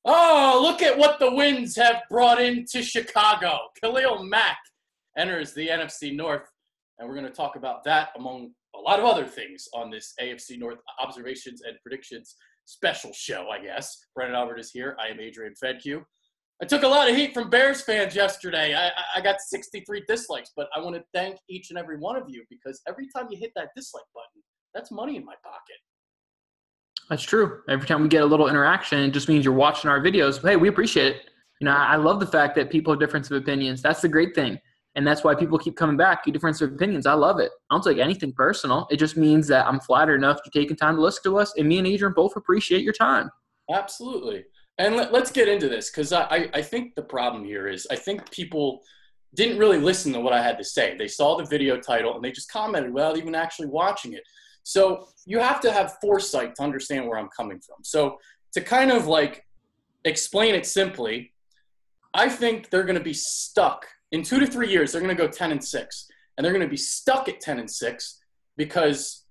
Oh, look at what the Winds have brought into Chicago. Khalil Mack enters the NFC North, and we're going to talk about that among a lot of other things on this AFC North Observations and Predictions special show, I guess. Brennan Albert is here. I am Adrian Fedke. I took a lot of heat from Bears fans yesterday. I got 63 dislikes, but I want to thank each and every one of you because every time you hit that dislike button, that's money in my pocket. That's true. Every time we get a little interaction, it just means you're watching our videos. Hey, we appreciate it. I love the fact that people have difference of opinions. That's the great thing. And that's why people keep coming back. You difference of opinions. I love it. I don't take anything personal. It just means that I'm flattered enough you're taking time to listen to us. And me and Adrian both appreciate your time. Absolutely. And let's get into this because I think the problem here is I think people didn't really listen to what I had to say. They saw the video title and they just commented without even actually watching it. So you have to have foresight to understand where I'm coming from. So to kind of like explain it simply, I think they're going to be stuck. In 2 to 3 years, they're going to go 10-6. And they're going to be stuck at 10-6 because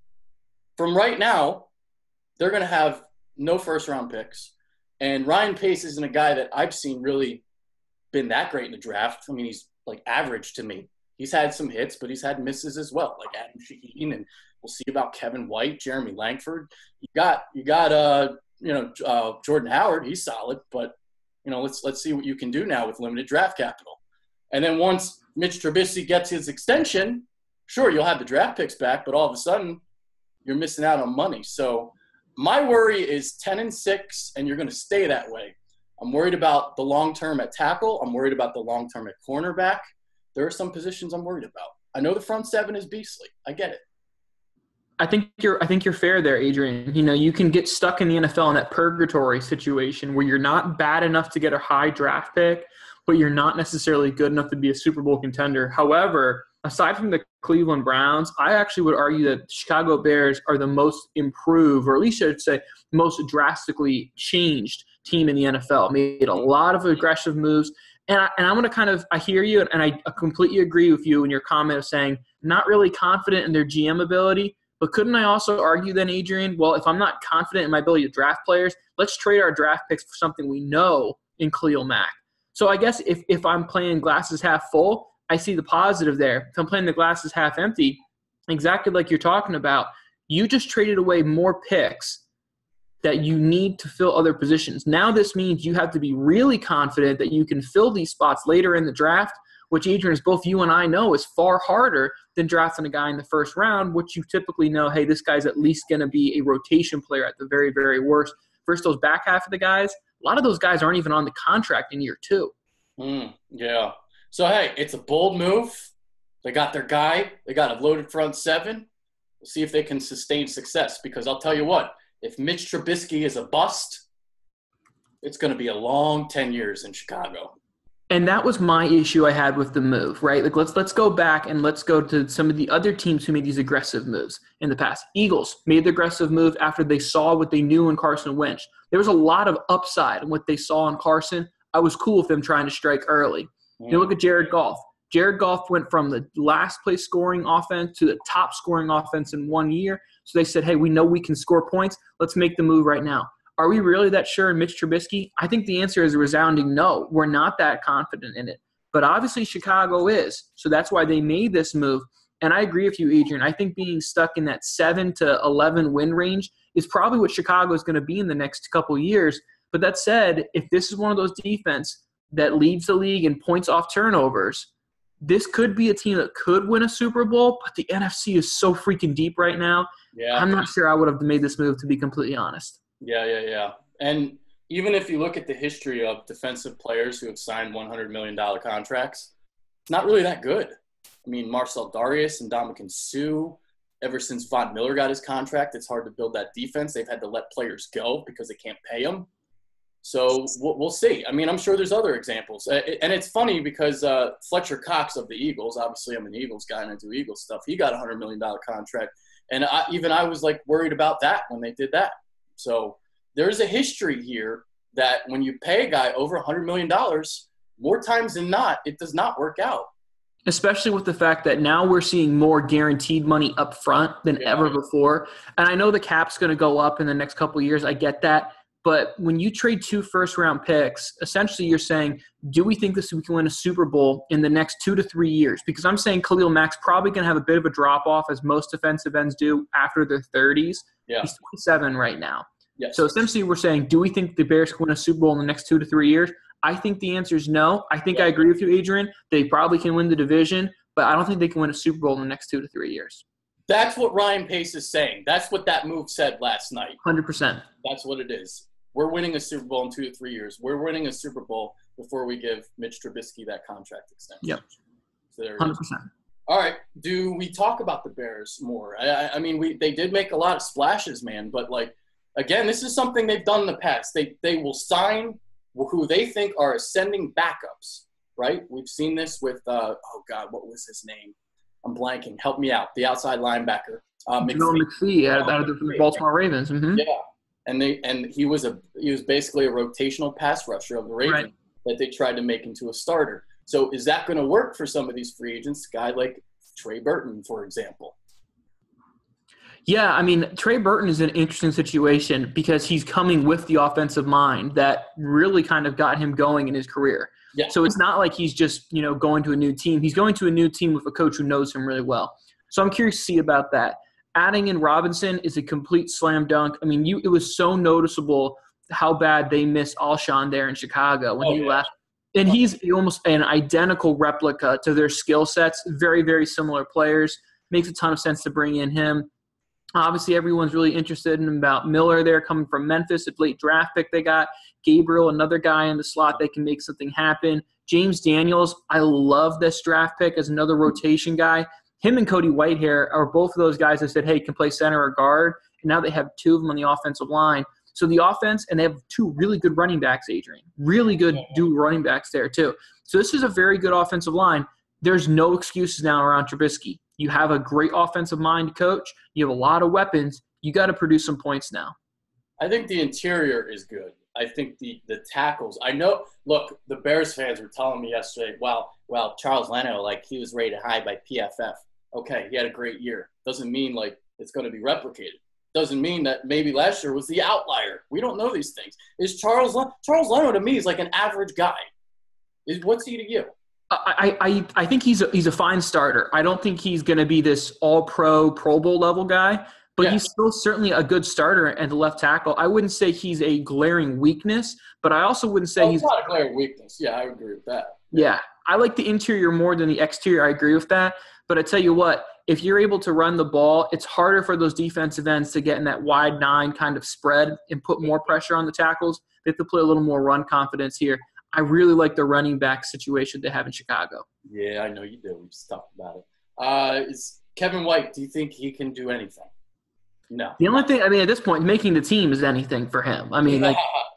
from right now, they're going to have no first-round picks. And Ryan Pace isn't a guy that I've seen really been that great in the draft. I mean, he's like average to me. He's had some hits, but he's had misses as well, like Adam Shaheen, and we'll see about Kevin White, Jeremy Langford. You got Jordan Howard. He's solid, but let's see what you can do now with limited draft capital. And then once Mitch Trubisky gets his extension, sure, you'll have the draft picks back, but all of a sudden you're missing out on money. So my worry is 10-6, and you're going to stay that way. I'm worried about the long term at tackle. I'm worried about the long term at cornerback. There are some positions I'm worried about. I know the front seven is beastly. I get it. I think you're fair there, Adrian. You can get stuck in the NFL in that purgatory situation where you're not bad enough to get a high draft pick, but you're not necessarily good enough to be a Super Bowl contender. However, aside from the Cleveland Browns, I actually would argue that the Chicago Bears are the most improved, or at least I should say most drastically changed team in the NFL. Made a lot of aggressive moves. And I'm going to I hear you, and I completely agree with you in your comment of saying not really confident in their GM ability. But couldn't I also argue then, Adrian, well, if I'm not confident in my ability to draft players, let's trade our draft picks for something we know in Khalil Mack. So I guess if I'm playing glasses half full, I see the positive there. If I'm playing the glasses half empty, exactly like you're talking about, you just traded away more picks that you need to fill other positions. Now this means you have to be really confident that you can fill these spots later in the draft, which, Adrian, as both you and I know, is far harder than drafting a guy in the first round, which you typically know, hey, this guy's at least going to be a rotation player at the very, very worst. Versus those back half of the guys, a lot of those guys aren't even on the contract in year 2. Yeah. So, hey, it's a bold move. They got their guy. They got a loaded front seven. We'll see if they can sustain success because I'll tell you what, if Mitch Trubisky is a bust, it's going to be a long 10 years in Chicago. And that was my issue I had with the move, right? Like let's go back and let's go to some of the other teams who made these aggressive moves in the past. Eagles made the aggressive move after they saw what they knew in Carson Wentz. There was a lot of upside in what they saw in Carson. I was cool with them trying to strike early. You look at Jared Goff. Jared Goff went from the last place scoring offense to the top scoring offense in 1 year. So they said, hey, we know we can score points. Let's make the move right now. Are we really that sure in Mitch Trubisky? I think the answer is a resounding no. We're not that confident in it. But obviously Chicago is. So that's why they made this move. And I agree with you, Adrian. I think being stuck in that 7 to 11 win range is probably what Chicago is going to be in the next couple of years. But that said, if this is one of those defense that leads the league in points off turnovers, this could be a team that could win a Super Bowl, but the NFC is so freaking deep right now. Yeah. I'm not sure I would have made this move, to be completely honest. Yeah. And even if you look at the history of defensive players who have signed $100 million contracts, it's not really that good. I mean, Marcel Darius and Ndamukong Suh, ever since Von Miller got his contract, it's hard to build that defense. They've had to let players go because they can't pay them. So we'll see. I mean, I'm sure there's other examples. And it's funny because Fletcher Cox of the Eagles, obviously I'm an Eagles guy and I do Eagles stuff, he got a $100 million contract. And I was like worried about that when they did that. So there's a history here that when you pay a guy over $100 million, more times than not, it does not work out. Especially with the fact that now we're seeing more guaranteed money up front than ever before. And I know the cap's going to go up in the next couple of years. I get that. But when you trade 2 first-round picks, essentially you're saying, do we think we can win a Super Bowl in the next 2 to 3 years? Because I'm saying Khalil Mack's probably going to have a bit of a drop-off, as most defensive ends do, after their 30s. Yeah. He's 27 right now. Yes. So essentially we're saying, do we think the Bears can win a Super Bowl in the next 2 to 3 years? I think the answer is no. I think I agree with you, Adrian. They probably can win the division, but I don't think they can win a Super Bowl in the next 2 to 3 years. That's what Ryan Pace is saying. That's what that move said last night. 100%. That's what it is. We're winning a Super Bowl in 2 to 3 years. We're winning a Super Bowl before we give Mitch Trubisky that contract extension. Yep. So there 100%. All right. Do we talk about the Bears more? I mean, they did make a lot of splashes, man. But, like, again, this is something they've done in the past. They will sign who they think are ascending backups, right? We've seen this with what was his name? I'm blanking. Help me out. The outside linebacker. McPhee out of the Baltimore Ravens. Mm-hmm. Yeah. And he was basically a rotational pass rusher of the Ravens that they tried to make into a starter. So is that going to work for some of these free agents? A guy like Trey Burton, for example. Yeah, I mean, Trey Burton is an interesting situation because he's coming with the offensive mind that really kind of got him going in his career. Yeah. So it's not like he's just, going to a new team. He's going to a new team with a coach who knows him really well. So I'm curious to see about that. Adding in Robinson is a complete slam dunk. I mean, it was so noticeable how bad they missed Alshon there in Chicago when he left. And he's almost an identical replica to their skill sets. Very, very similar players. Makes a ton of sense to bring in him. Obviously, everyone's really interested in about Miller there coming from Memphis, a late draft pick they got. Gabriel, another guy in the slot that can make something happen. James Daniels, I love this draft pick as another rotation guy. Him and Cody Whitehair are both of those guys that said, hey, can play center or guard. And now they have 2 of them on the offensive line. So the offense, and they have 2 really good running backs, Adrian. Really good dual running backs there too. So this is a very good offensive line. There's no excuses now around Trubisky. You have a great offensive mind coach. You have a lot of weapons. You got to produce some points now. I think the interior is good. I think the tackles. I know. Look, the Bears fans were telling me yesterday, well, Charles Leno, like, he was rated high by PFF. Okay, he had a great year. Doesn't mean like it's going to be replicated. Doesn't mean that maybe last year was the outlier. We don't know these things. Is Charles Leno to me is like an average guy. What's he to you? I think he's a fine starter. I don't think he's going to be this all-pro, Pro Bowl level guy, but he's still certainly a good starter at the left tackle. I wouldn't say he's a glaring weakness, but I also wouldn't say he's not a glaring weakness. Yeah, I agree with that. Yeah, I like the interior more than the exterior. I agree with that. But I tell you what, if you're able to run the ball, it's harder for those defensive ends to get in that wide 9 kind of spread and put more pressure on the tackles. They have to play a little more run confidence here. I really like the running back situation they have in Chicago. Yeah, I know you do. We just talked about it. Is Kevin White, do you think he can do anything? No. The only thing, at this point, making the team is anything for him.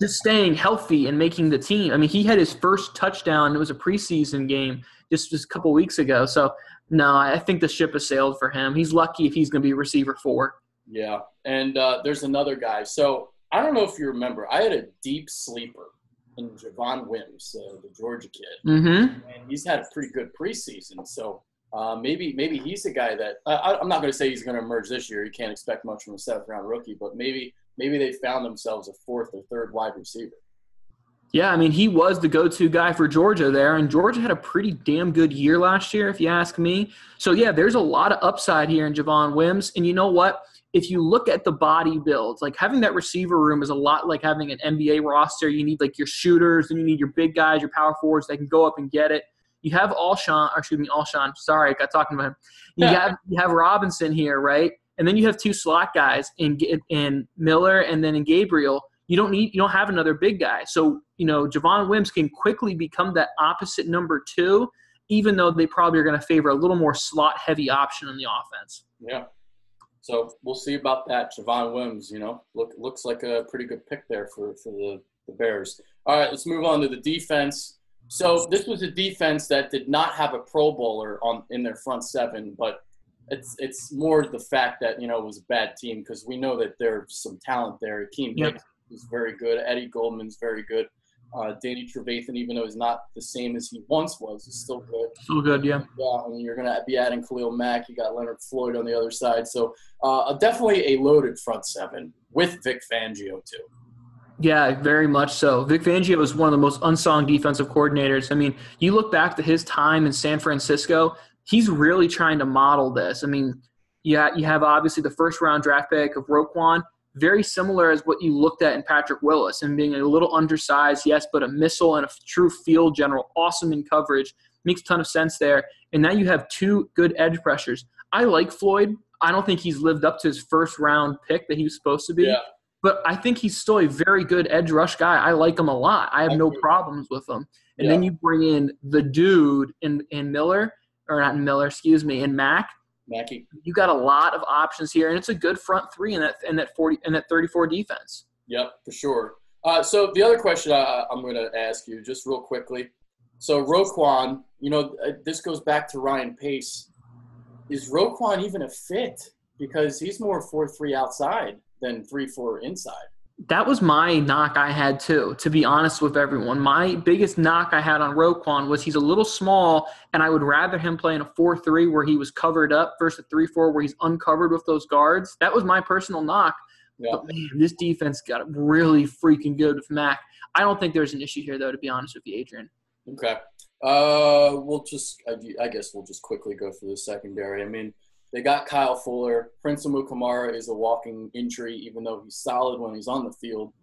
Just staying healthy and making the team. He had his first touchdown. It was a preseason game just a couple weeks ago. So, no, I think the ship has sailed for him. He's lucky if he's going to be receiver 4. Yeah, and there's another guy. So, I don't know if you remember. I had a deep sleeper in Javon Wims, the Georgia kid. Mm-hmm. And he's had a pretty good preseason. So, maybe he's a guy that I'm not going to say he's going to emerge this year. You can't expect much from a 7th-round rookie, but maybe they found themselves a 4th or 3rd wide receiver. Yeah, he was the go-to guy for Georgia there, and Georgia had a pretty damn good year last year, if you ask me. So, yeah, there's a lot of upside here in Javon Wims, and you know what? If you look at the body builds, like having that receiver room is a lot like having an NBA roster. You need like your shooters, and you need your big guys, your power forwards that can go up and get it. You have Alshon. Sorry, I got talking about him. You have Robinson here, right? And then you have 2 slot guys in Miller and then in Gabriel. You don't have another big guy. So, Javon Wims can quickly become that opposite number 2, even though they probably are going to favor a little more slot-heavy option in the offense. Yeah. So we'll see about that. Javon Wims, looks like a pretty good pick there for the Bears. All right, let's move on to the defense. So this was a defense that did not have a Pro Bowler in their front 7, but it's more the fact that, it was a bad team because we know that there's some talent there. Akeem Hicks is very good. Eddie Goldman's very good. Danny Trevathan, even though he's not the same as he once was, is still good. Still good, yeah. Yeah, and you're going to be adding Khalil Mack. You got Leonard Floyd on the other side. So definitely a loaded front 7 with Vic Fangio too. Yeah, very much so. Vic Fangio is one of the most unsung defensive coordinators. I mean, you look back to his time in San Francisco, he's really trying to model this. I mean, you have obviously the first round draft pick of Roquan, very similar as what you looked at in Patrick Willis, and being a little undersized, yes, but a missile and a true field general, awesome in coverage, makes a ton of sense there. And now you have two good edge pressures. I like Floyd. I don't think he's lived up to his first round pick that he was supposed to be. Yeah. But I think he's still a very good edge rush guy. I like him a lot. I have no agree. problems with him. And Yeah. then you bring in the dude in Miller, or not in Miller, excuse me, in Mackey. You got a lot of options here, and it's a good front three in that 34 defense. Yep, for sure. So the other question I'm going to ask you just real quickly. So Roquan, this goes back to Ryan Pace. Is Roquan even a fit? Because he's more 4-3 outside than 3-4 inside. That was my knock I had too, to be honest with everyone. My biggest knock I had on Roquan was he's a little small, and I would rather him play in a 4-3 where he was covered up versus a 3-4 where he's uncovered with those guards. That was my personal knock. Yeah. But, man, this defense got really freaking good with Mac. I don't think there's an issue here, though, to be honest with you, Adrian. Okay. I guess we'll just quickly go through the secondary. I mean, they got Kyle Fuller. Prince Amukamara is a walking injury, even though he's solid when he's on the field.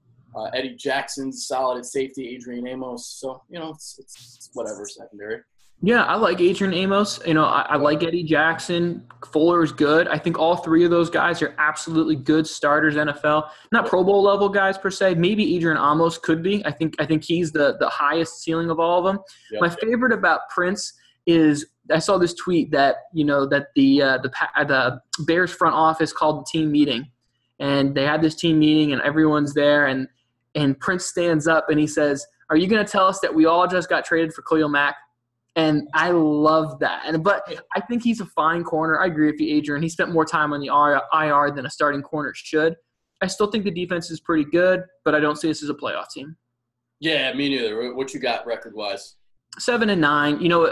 Eddie Jackson's solid at safety. Adrian Amos. So, it's whatever secondary. Yeah, I like Adrian Amos. I like Eddie Jackson. Fuller is good. I think all three of those guys are absolutely good starters NFL. Not Pro Bowl level guys per se. Maybe Adrian Amos could be. I think he's the highest ceiling of all of them. Yep. My favorite about Prince is I saw this tweet that the Bears front office called the team meeting, and they had this team meeting and everyone's there, and Prince stands up and he says, "Are you going to tell us that we all just got traded for Khalil Mack?" And I love that. But I think he's a fine corner. I agree with you, Adrian. He spent more time on the IR than a starting corner should. I still think the defense is pretty good, but I don't see this as a playoff team. Yeah, me neither. What you got record-wise? 7-9.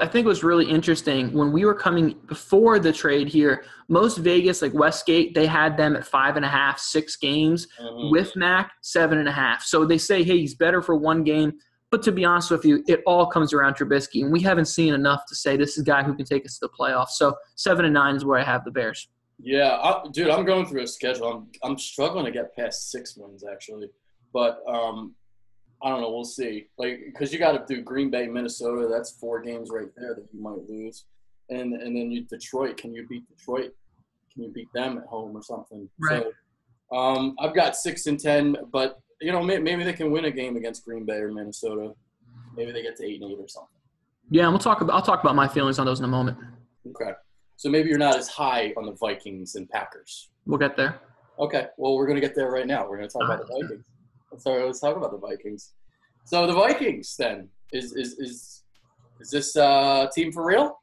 I think it was really interesting when we were coming before the trade here. Most Vegas, like Westgate, they had them at 5.5, 6 games. Mm-hmm. With Mac, 7.5. So they say, hey, he's better for one game. But to be honest with you, it all comes around Trubisky, and we haven't seen enough to say this is a guy who can take us to the playoffs. So 7-9 is where I have the Bears. Yeah, dude, I'm going through a schedule. I'm struggling to get past 6 wins actually, but I don't know. We'll see. Because you got to do Green Bay, Minnesota. That's 4 games right there that you might lose, and then Detroit. Can you beat Detroit? Can you beat them at home or something? Right. So I've got 6-10, but. Maybe they can win a game against Green Bay or Minnesota. Maybe they get to 8-8 or something. Yeah, I'll talk about my feelings on those in a moment. Okay. So maybe you're not as high on the Vikings and Packers. We'll get there. Okay. Well, we're going to get there right now. We're going to talk about the Vikings. Let's talk about the Vikings. So the Vikings, then, is this team for real?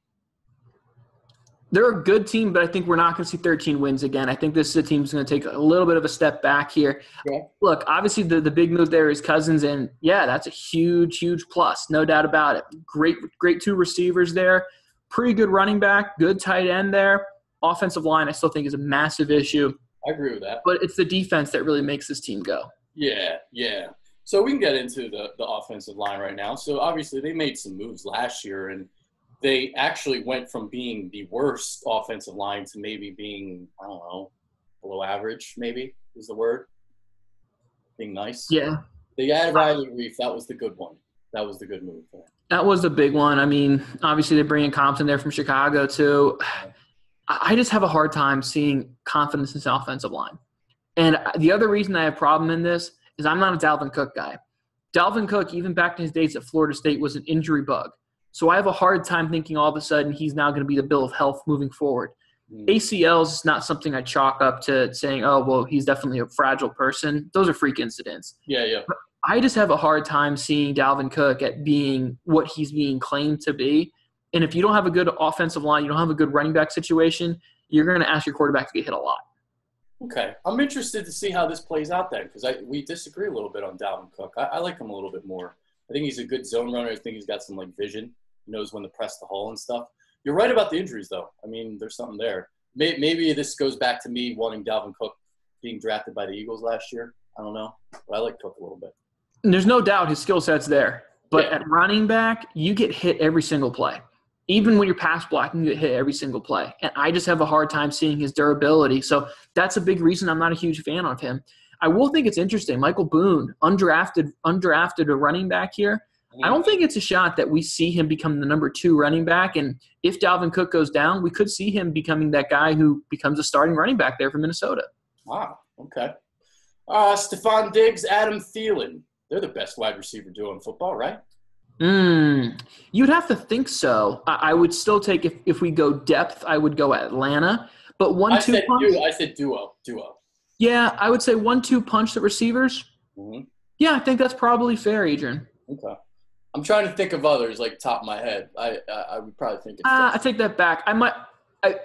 They're a good team, but I think we're not going to see 13 wins again. I think this is a team that's going to take a little bit of a step back here. Yeah. Look, obviously the big move there is Cousins, and yeah, that's a huge, huge plus, no doubt about it. Great 2 receivers there, pretty good running back, good tight end there. Offensive line, I still think is a massive issue. I agree with that. But it's the defense that really makes this team go. Yeah. So we can get into the offensive line right now. So obviously they made some moves last year, and they actually went from being the worst offensive line to maybe being, I don't know, below average, maybe is the word. Being nice. Yeah. They added Riley Reef. That was the good one. That was the good move. That was the big one. I mean, obviously they bring in Compton there from Chicago too. I just have a hard time seeing confidence in this offensive line. And the other reason I have a problem in this is I'm not a Dalvin Cook guy. Dalvin Cook, even back in his days at Florida State, was an injury bug. So I have a hard time thinking all of a sudden he's now going to be the bill of health moving forward. ACLs is not something I chalk up to saying, oh, well, he's definitely a fragile person. Those are freak incidents. Yeah. But I just have a hard time seeing Dalvin Cook at being what he's being claimed to be. And if you don't have a good offensive line, you don't have a good running back situation, you're going to ask your quarterback to get hit a lot. Okay. I'm interested to see how this plays out then, because we disagree a little bit on Dalvin Cook. I like him a little bit more. I think he's a good zone runner. I think he's got some vision. He knows when to press the hole and stuff. You're right about the injuries, though. I mean, there's something there. Maybe this goes back to me wanting Dalvin Cook being drafted by the Eagles last year. I don't know. But I like Cook a little bit. And there's no doubt his skill set's there. But Yeah. at running back, you get hit every single play. Even when you're pass blocking, you get hit every single play. And I just have a hard time seeing his durability. So that's a big reason I'm not a huge fan of him. I will think it's interesting. Michael Boone, undrafted a running back here. I don't think it's a shot that we see him become the number 2 running back. And if Dalvin Cook goes down, we could see him becoming that guy who becomes a starting running back there for Minnesota. Wow. Okay. Stephon Diggs, Adam Thielen. They're the best wide receiver duo in football, right? You'd have to think so. I would still take, if we go depth, I would go Atlanta. But 1-2 punch. I said duo. Yeah, I would say 1-2 punch the receivers. Mm-hmm. Yeah, I think that's probably fair, Adrian. Okay. I'm trying to think of others, like top of my head. I would probably think it's I take that back. I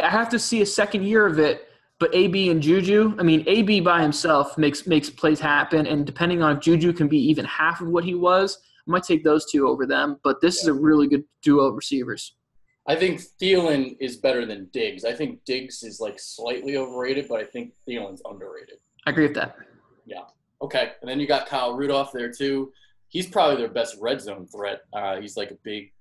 have to see a second year of it, but AB and Juju, I mean, AB by himself makes plays happen, and depending on if Juju can be even half of what he was, I might take those two over them, but this is a really good duo of receivers. I think Thielen is better than Diggs. I think Diggs is like slightly overrated, but I think Thielen's underrated. I agree with that. Yeah. Okay. And then you got Kyle Rudolph there too. He's probably their best red zone threat. He's like a big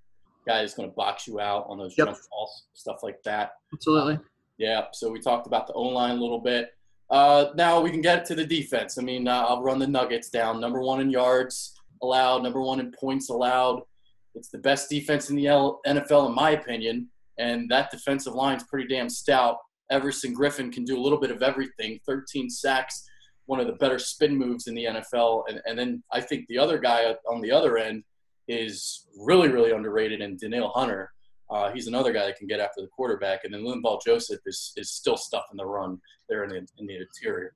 guy that's going to box you out on those jump balls, stuff like that. Absolutely. Yeah. So we talked about the O-line a little bit. Now we can get to the defense. I mean, I'll run the Nuggets down. Number 1 in yards allowed, number 1 in points allowed. It's the best defense in the NFL, in my opinion, and that defensive line is pretty damn stout. Everson Griffin can do a little bit of everything, 13 sacks, one of the better spin moves in the NFL. And then I think the other guy on the other end is really, really underrated, and Danielle Hunter. He's another guy that can get after the quarterback. And then Linval Joseph is still stuffing the run there in the interior.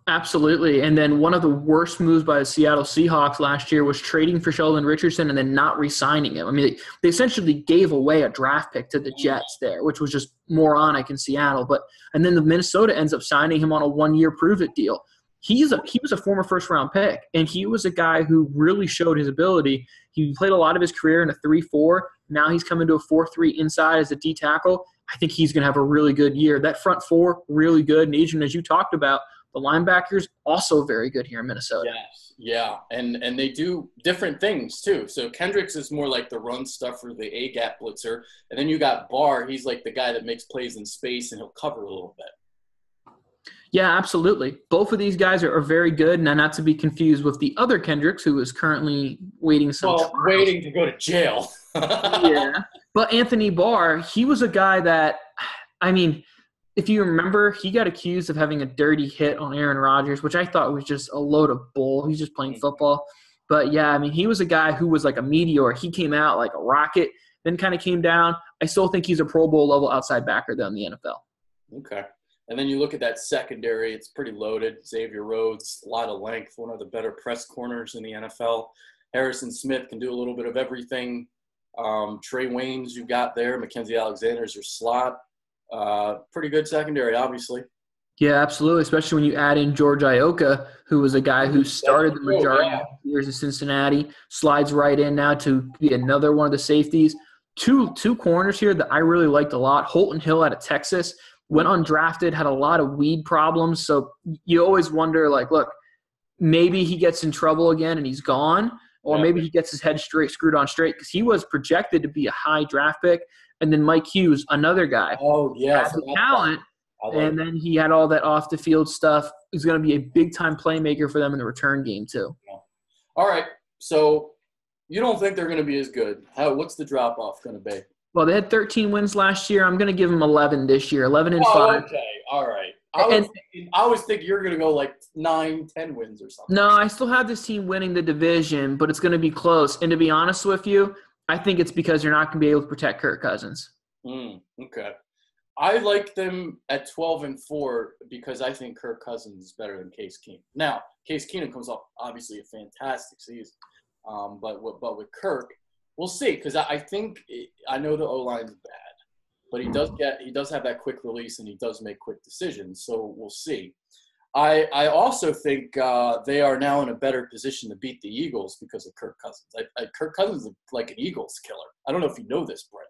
Absolutely. And then one of the worst moves by the Seattle Seahawks last year was trading for Sheldon Richardson and then not re-signing him. I mean, they essentially gave away a draft pick to the Jets there, which was just moronic in Seattle. And then the Minnesota ends up signing him on a 1-year prove-it deal. He was a former first-round pick, and he was a guy who really showed his ability. He played a lot of his career in a 3-4. Now he's coming to a 4-3 inside as a D tackle. I think he's going to have a really good year. That front four, really good. And Adrian, as you talked about, the linebackers also very good here in Minnesota. Yes, yeah, and they do different things too. So Kendricks is more like the run stuffer, the A-gap blitzer, and then you got Barr. He's like the guy that makes plays in space, and he'll cover a little bit. Yeah, absolutely. Both of these guys are very good, and not to be confused with the other Kendricks, who is currently waiting waiting to go to jail. Yeah, but Anthony Barr, he was a guy that, I mean, if you remember, he got accused of having a dirty hit on Aaron Rodgers, which I thought was just a load of bull. He's just playing football. But, yeah, I mean, he was a guy who was like a meteor. He came out like a rocket, then kind of came down. I still think he's a Pro Bowl level outside backer, though, in the NFL. Okay. And then you look at that secondary, it's pretty loaded. Xavier Rhodes, a lot of length, one of the better press corners in the NFL. Harrison Smith can do a little bit of everything. Trey Waynes you got there. Mackenzie Alexander's your slot. Pretty good secondary, obviously. Yeah, absolutely, especially when you add in George Iocca, who was a guy who started the majority of the years in Cincinnati, slides right in now to be another one of the safeties. Two corners here that I really liked a lot. Holton Hill out of Texas, went undrafted, had a lot of weed problems. So you always wonder, like, look, maybe he gets in trouble again and he's gone, or maybe he gets his head screwed on straight, because he was projected to be a high draft pick. And then Mike Hughes, another guy. Oh, yes. Has the talent, and then he had all that off-the-field stuff. He's going to be a big-time playmaker for them in the return game, too. All right. So you don't think they're going to be as good. What's the drop-off going to be? Well, they had 13 wins last year. I'm going to give them 11 this year, 11-5. Okay. All right. I was thinking you're going to go like 9, 10 wins or something. No, I still have this team winning the division, but it's going to be close. And to be honest with you, I think it's because you're not going to be able to protect Kirk Cousins. Okay. I like them at 12-4 because I think Kirk Cousins is better than Case Keenum. Now, Case Keenum comes off obviously a fantastic season, but with Kirk, we'll see, because I know the O-line's bad, but he does have that quick release and he does make quick decisions. So we'll see. I also think they are now in a better position to beat the Eagles because of Kirk Cousins. Kirk Cousins is like an Eagles killer. I don't know if you know this, Brett.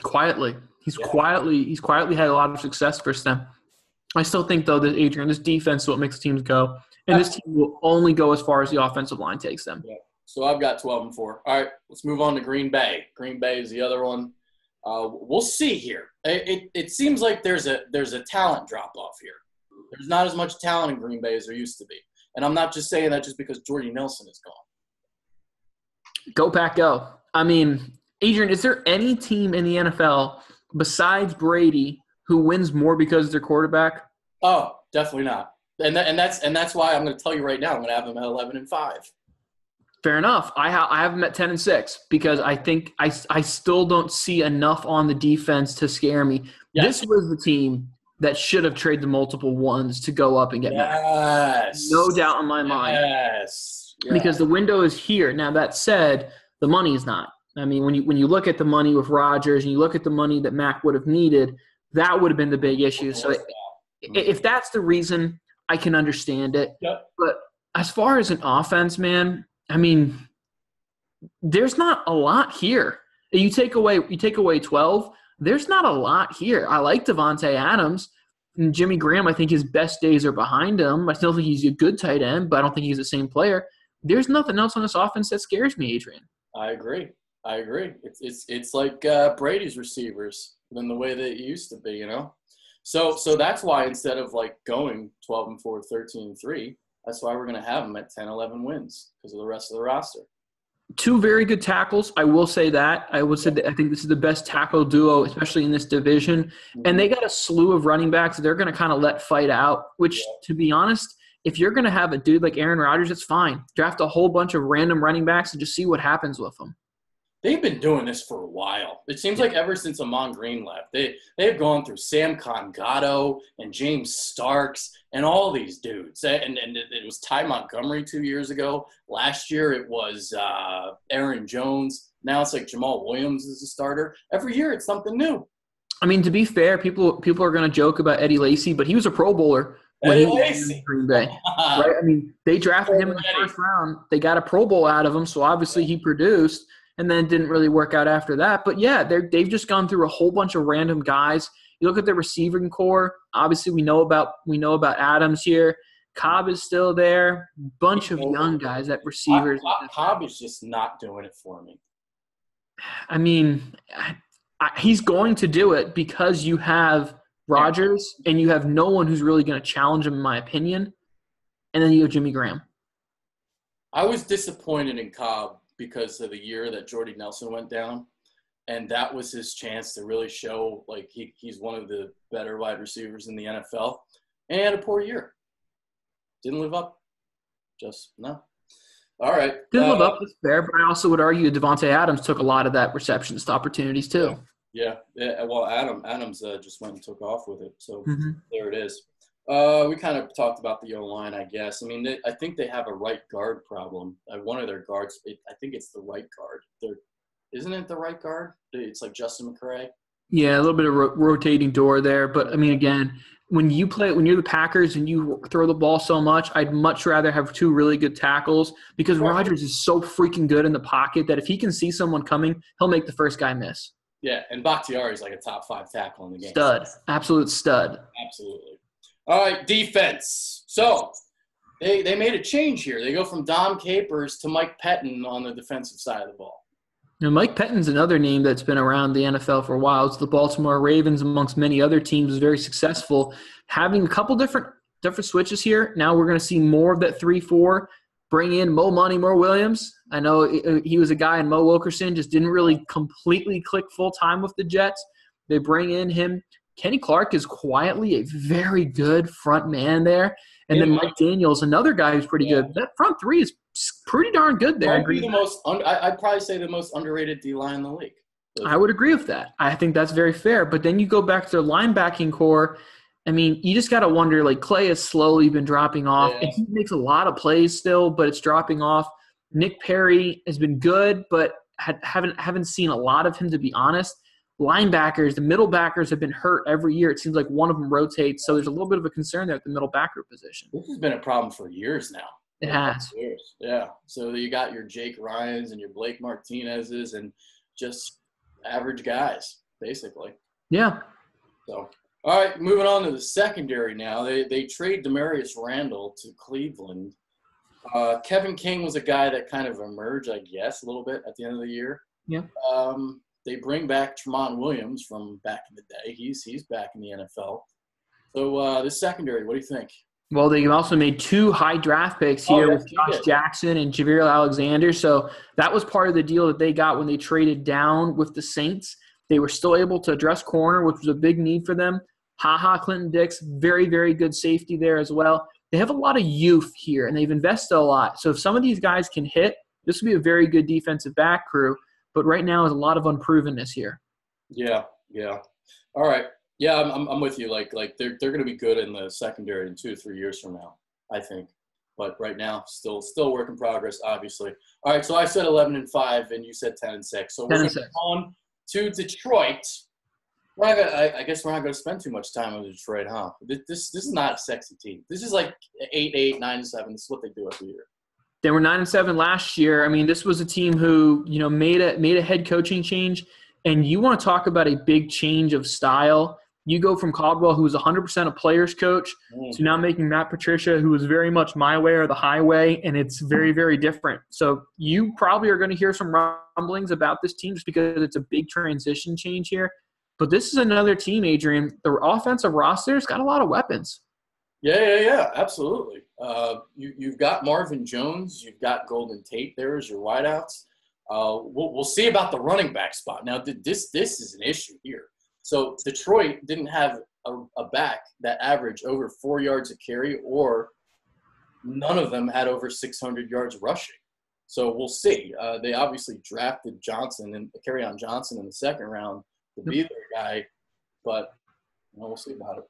Quietly. He's quietly had a lot of success for them. I still think, though, that, Adrian, this defense is what makes teams go. And this team will only go as far as the offensive line takes them. Yeah. So I've got 12-4. All right, let's move on to Green Bay. Green Bay is the other one. We'll see here. It seems like there's a talent drop-off here. There's not as much talent in Green Bay as there used to be. And I'm not just saying that just because Jordy Nelson is gone. Go, Pack, go. I mean, Adrian, is there any team in the NFL besides Brady who wins more because of their quarterback? Oh, definitely not. And that's why I'm going to tell you right now. I'm going to have them at 11-5. Fair enough. I have them at 10-6 because I think I still don't see enough on the defense to scare me. Yes. This was the team that should have traded the multiple ones to go up and get Mac. No doubt in my mind. Yes. Because the window is here. Now, that said, the money is not. I mean, when you look at the money with Rodgers and you look at the money that Mac would have needed, that would have been the big issue. So if that's the reason, I can understand it. Yep. But as far as an offense, man, I mean, there's not a lot here. You take away 12, there's not a lot here. I like Devontae Adams. And Jimmy Graham, I think his best days are behind him. I still think he's a good tight end, but I don't think he's the same player. There's nothing else on this offense that scares me, Adrian. I agree. It's like Brady's receivers than the way that it used to be, you know? So that's why instead of like going 12-4, 13-3, that's why we're going to have them at 10, 11 wins because of the rest of the roster. Two very good tackles. I will say that. I would say that I think this is the best tackle duo, especially in this division. Mm-hmm. And they got a slew of running backs they're going to kind of let fight out, which, to be honest, if you're going to have a dude like Aaron Rodgers, it's fine. Draft a whole bunch of random running backs and just see what happens with them. They've been doing this for a while. It seems like ever since Amon Green left, they've gone through Sam Congato and James Starks and all these dudes. And it was Ty Montgomery 2 years ago. Last year it was Aaron Jones. Now it's like Jamal Williams is a starter. Every year it's something new. I mean, to be fair, people are going to joke about Eddie Lacy, but he was a Pro Bowler when he was in Green Bay. Right? I mean, they drafted him in the first round. They got a Pro Bowl out of him, so obviously he produced. And then it didn't really work out after that. But, yeah, they've just gone through a whole bunch of random guys. You look at their receiving core. Obviously, we know about Adams here. Cobb is still there. Bunch of young guys at receivers. Cobb is just not doing it for me. I mean, he's going to do it because you have Rodgers and you have no one who's really going to challenge him, in my opinion. And then you have Jimmy Graham. I was disappointed in Cobb because of the year that Jordy Nelson went down. And that was his chance to really show, like, he's one of the better wide receivers in the NFL. And he had a poor year. Didn't live up. Just, no. All right. Didn't live up, that's fair. But I also would argue Devontae Adams took a lot of that receptionist opportunities too. Yeah. Well, Adams just went and took off with it. So There it is. We kind of talked about the O-line, I guess. I mean, I think they have a right guard problem. One of their guards, I think it's the right guard. Isn't it the right guard? It's like Justin McCray. Yeah, a little bit of rotating door there. But, I mean, again, when you're the Packers and you throw the ball so much, I'd much rather have two really good tackles because Rodgers is so freaking good in the pocket that if he can see someone coming, he'll make the first guy miss. Yeah, and Bakhtiari is like a top 5 tackle in the game. Stud. Absolute stud. Absolutely. All right, defense. So they made a change here. They go from Dom Capers to Mike Pettin on the defensive side of the ball. Now, Mike Pettin's another name that's been around the NFL for a while. It's the Baltimore Ravens, amongst many other teams, is very successful. Having a couple different switches here. Now we're going to see more of that 3-4. Bring in Mo Williams. I know he was a guy, and Mo Wilkerson just didn't really completely click full-time with the Jets. They bring in him. Kenny Clark is quietly a very good front man there. And then Mike Daniels, another guy who's pretty good. That front three is pretty darn good there. I'd probably say the most underrated D-line in the league. I would agree with that. I think that's very fair. But then you go back to their linebacking core. I mean, you just got to wonder, like, Clay has slowly been dropping off. Yeah. And he makes a lot of plays still, but it's dropping off. Nick Perry has been good, but haven't seen a lot of him, to be honest. Linebackers, the middle backers have been hurt every year. It seems like one of them rotates, so there's a little bit of a concern there at the middle backer position. This has been a problem for years now. It has. Years. Yeah. So you got your Jake Ryans and your Blake Martinez's and just average guys, basically. Yeah. So, All right, moving on to the secondary now. They trade Demarius Randall to Cleveland. Kevin King was a guy that kind of emerged, I guess, a little bit at the end of the year. Yeah. They bring back Tremont Williams from back in the day. He's back in the NFL. So the secondary, what do you think? Well, they also made 2 high draft picks here with Josh Jackson and Javier Alexander. So that was part of the deal that they got when they traded down with the Saints. They were still able to address corner, which was a big need for them. Clinton Dix, very, very good safety there as well. They have a lot of youth here, and they've invested a lot. So if some of these guys can hit, this would be a very good defensive back crew. But right now is a lot of unprovenness here. Yeah. All right. Yeah, I'm with you. Like they're going to be good in the secondary in 2 or 3 years from now, I think. But right now, still work in progress, obviously. All right, so I said 11-5, and you said 10-6. So we're going to move on to Detroit. I guess we're not going to spend too much time on Detroit, huh? This is not a sexy team. This is like 8-8, 9-7. This is what they do every year. They were 9-7 last year. I mean, this was a team who, made a head coaching change, and you want to talk about a big change of style. You go from Caldwell, who was 100% a player's coach, to now making Matt Patricia, who was very much my way or the highway, and it's very, very different. So you probably are going to hear some rumblings about this team just because it's a big transition change here. But this is another team, Adrian. The offensive roster's got a lot of weapons. Yeah, absolutely. You've got Marvin Jones. You've got Golden Tate there as your wideouts. We'll see about the running back spot. Now, this is an issue here. So Detroit didn't have a back that averaged over 4 yards a carry, or none of them had over 600 yards rushing. So we'll see. They obviously drafted Johnson and Kerryon Johnson in the second round to be their guy, but we'll see about it.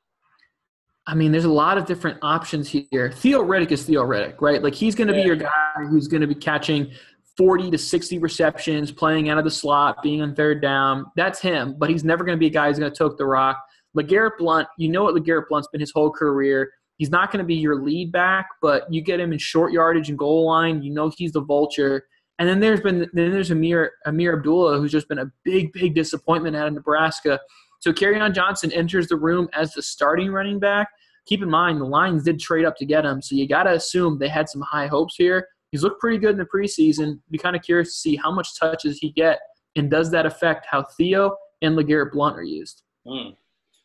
I mean, there's a lot of different options here. Theo Riddick is Theo Riddick, right? Like, he's going to be your guy who's going to be catching 40 to 60 receptions, playing out of the slot, being on third down. That's him, but he's never going to be a guy who's going to toke the rock. LeGarrette Blount, you know what LeGarrette Blount's been his whole career. He's not going to be your lead back, but you get him in short yardage and goal line, you know he's the vulture. And then there's Amir Abdullah, who's just been a big, big disappointment out of Nebraska. So Kerryon Johnson enters the room as the starting running back. Keep in mind, the Lions did trade up to get him, so you got to assume they had some high hopes here. He's looked pretty good in the preseason. Be kind of curious to see how much touches he get, and does that affect how Theo and LeGarrette Blount are used.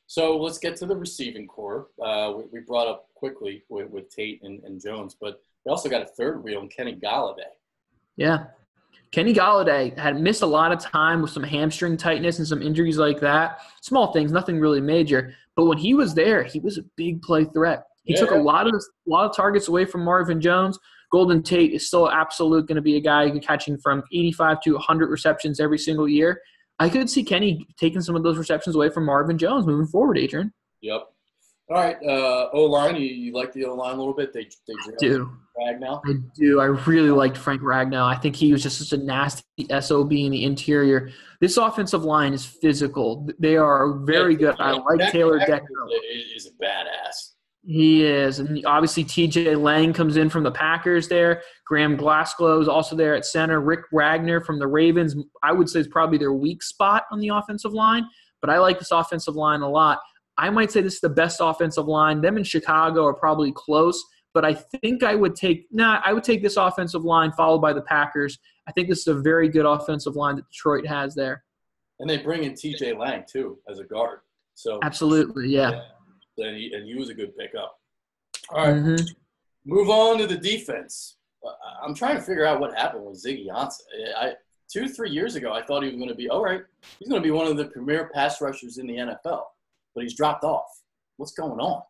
So let's get to the receiving core. We brought up quickly with Tate and Jones, but we also got a third wheel in Kenny Golladay. Yeah. Kenny Golladay had missed a lot of time with some hamstring tightness and some injuries like that. Small things, nothing really major. But when he was there, he was a big play threat. He took a lot of targets away from Marvin Jones. Golden Tate is still absolute going to be a guy catching from 85 to 100 receptions every single year. I could see Kenny taking some of those receptions away from Marvin Jones moving forward, Adrian. Yep. All right, O-line, you like the O-line a little bit? They do. Ragnow? I do. I really liked Frank Ragnow. I think he was just such a nasty SOB in the interior. This offensive line is physical. They are very good. I like Taylor Decker. Is a badass. He is. And obviously TJ Lang comes in from the Packers there. Graham Glasgow is also there at center. Rick Wagner from the Ravens, I would say, is probably their weak spot on the offensive line. But I like this offensive line a lot. I might say this is the best offensive line. Them in Chicago are probably close, but I think I would take this offensive line followed by the Packers. I think this is a very good offensive line that Detroit has there. And they bring in TJ Lang too as a guard. So absolutely, yeah. And he was a good pickup. All right, Move on to the defense. I'm trying to figure out what happened with Ziggy Ansah. 2-3 years ago, I thought he was going to be all right. He's going to be one of the premier pass rushers in the NFL. But he's dropped off. What's going on?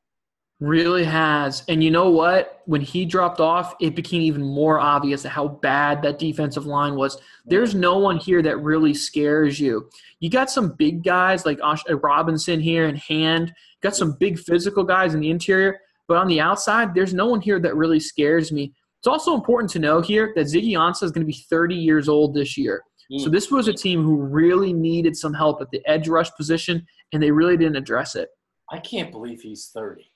Really has. And you know what? When he dropped off, it became even more obvious how bad that defensive line was. There's no one here that really scares you. You got some big guys like Robinson here in hand. Got some big physical guys in the interior. But on the outside, there's no one here that really scares me. It's also important to know here that Ziggy Ansah is going to be 30 years old this year. So this was a team who really needed some help at the edge rush position, and they really didn't address it. I can't believe he's 30.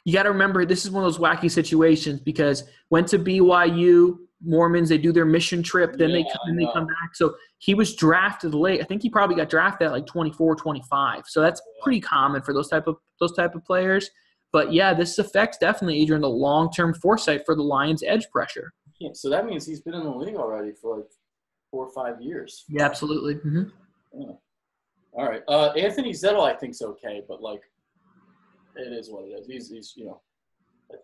You got to remember, this is one of those wacky situations because went to BYU, Mormons. They do their mission trip. Then Yeah, they come back. So he was drafted late. I think he probably got drafted at like 24, 25. So that's pretty common for those type of players. But yeah, this affects definitely, Adrian, the long-term foresight for the Lions' edge pressure. Yeah, so that means he's been in the league already for like 4 or 5 years. Yeah, absolutely. Mm-hmm. Yeah. All right. Anthony Zettel, I think's okay, but like, it is what it is. He's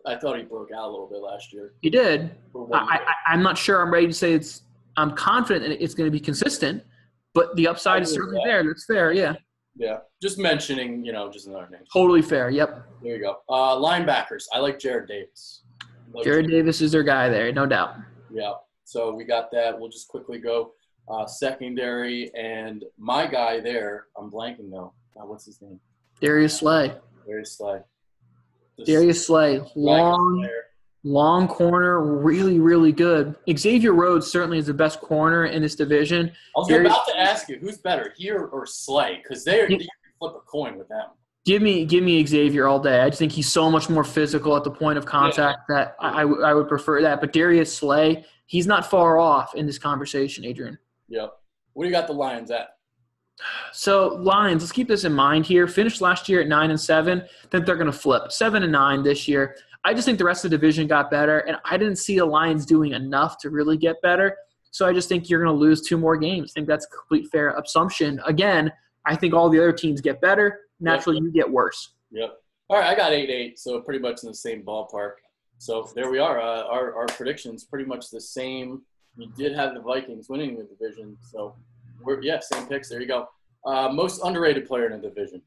I thought he broke out a little bit last year. He did. I'm not sure I'm ready to say I'm confident that it's going to be consistent, but the upside is certainly there. That's fair, yeah. Yeah. Just mentioning, just another name. Totally fair, yep. There you go. Linebackers. I like Jared Davis. Jared Davis is their guy there, no doubt. Yeah. So we got that. We'll just quickly go secondary. And my guy there, I'm blanking though. What's his name? Darius Slay. Darius Slay, long corner, really, really good. Xavier Rhodes certainly is the best corner in this division. I was about to ask you, who's better, here or Slay? Because you can flip a coin with them. Give me Xavier all day. I just think he's so much more physical at the point of contact that I would prefer that. But Darius Slay, he's not far off in this conversation, Adrian. Yep. What do you got the Lions at? So Lions, let's keep this in mind here. Finished last year at 9-7. Think they're going to flip 7-9 this year. I just think the rest of the division got better, and I didn't see the Lions doing enough to really get better. So I just think you're going to lose 2 more games. I think that's a complete fair assumption. Again, I think all the other teams get better. Naturally, you get worse. Yep. All right, I got 8-8, so pretty much in the same ballpark. So there we are. Our predictions pretty much the same. You did have the Vikings winning the division, so same picks. There you go. Most underrated player in the division.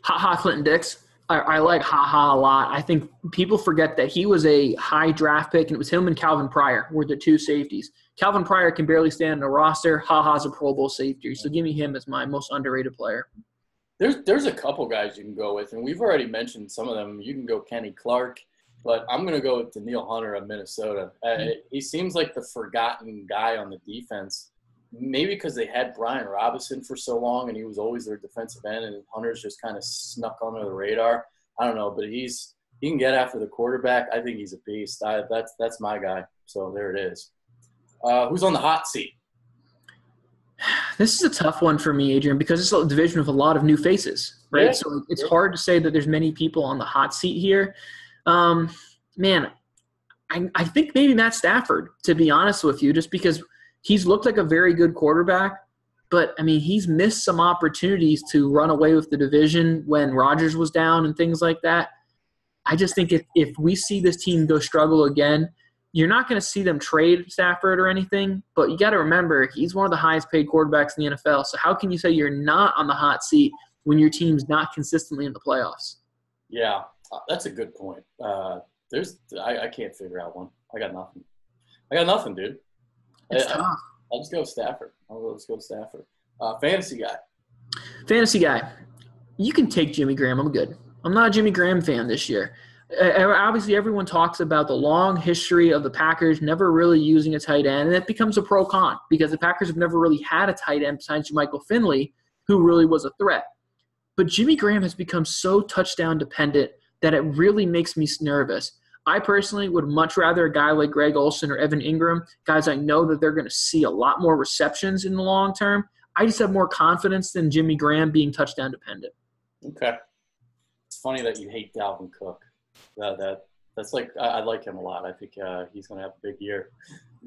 Clinton Dix. I like a lot. I think people forget that he was a high draft pick, and it was him and Calvin Pryor were the 2 safeties. Calvin Pryor can barely stand in the roster. Ha's a Pro Bowl safety, so give me him as my most underrated player. There's a couple guys you can go with, and we've already mentioned some of them. You can go Kenny Clark, but I'm going to go with Daniil Hunter of Minnesota. He seems like the forgotten guy on the defense. Maybe because they had Brian Robinson for so long and he was always their defensive end, and Hunter's just kind of snuck under the radar. I don't know, but he can get after the quarterback. I think he's a beast. That's my guy. So there it is. Who's on the hot seat? This is a tough one for me, Adrian, because it's a division with a lot of new faces, right? Yeah. So it's hard to say that there's many people on the hot seat here. Man, I think maybe Matt Stafford, to be honest with you, just because – he's looked like a very good quarterback, but, I mean, he's missed some opportunities to run away with the division when Rodgers was down and things like that. I just think if we see this team go struggle again, you're not going to see them trade Stafford or anything, but you got to remember he's one of the highest paid quarterbacks in the NFL. So how can you say you're not on the hot seat when your team's not consistently in the playoffs? Yeah, that's a good point. I can't figure out one. I got nothing, dude. I'll just go with Stafford. Let's go with Stafford. Fantasy guy. You can take Jimmy Graham. I'm good. I'm not a Jimmy Graham fan this year. Obviously, everyone talks about the long history of the Packers never really using a tight end, and it becomes a pro-con because the Packers have never really had a tight end besides Michael Finley, who really was a threat. But Jimmy Graham has become so touchdown dependent that it really makes me nervous. I personally would much rather a guy like Greg Olsen or Evan Ingram, guys I know that they're going to see a lot more receptions in the long term. I just have more confidence than Jimmy Graham being touchdown dependent. Okay. It's funny that you hate Dalvin Cook. That's like I like him a lot. I think he's going to have a big year.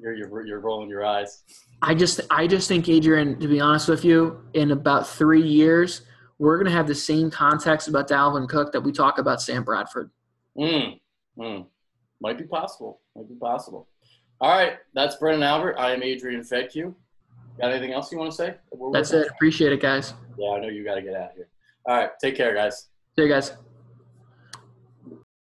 You're rolling your eyes. I just think, Adrian, to be honest with you, in about 3 years, we're going to have the same context about Dalvin Cook that we talk about Sam Bradford. Might be possible. All right. That's Brennan Albert. I am Adrian Fedke. Got anything else you want to say? That's it. Appreciate it, guys. Yeah, I know you got to get out of here. All right. Take care, guys. See you guys.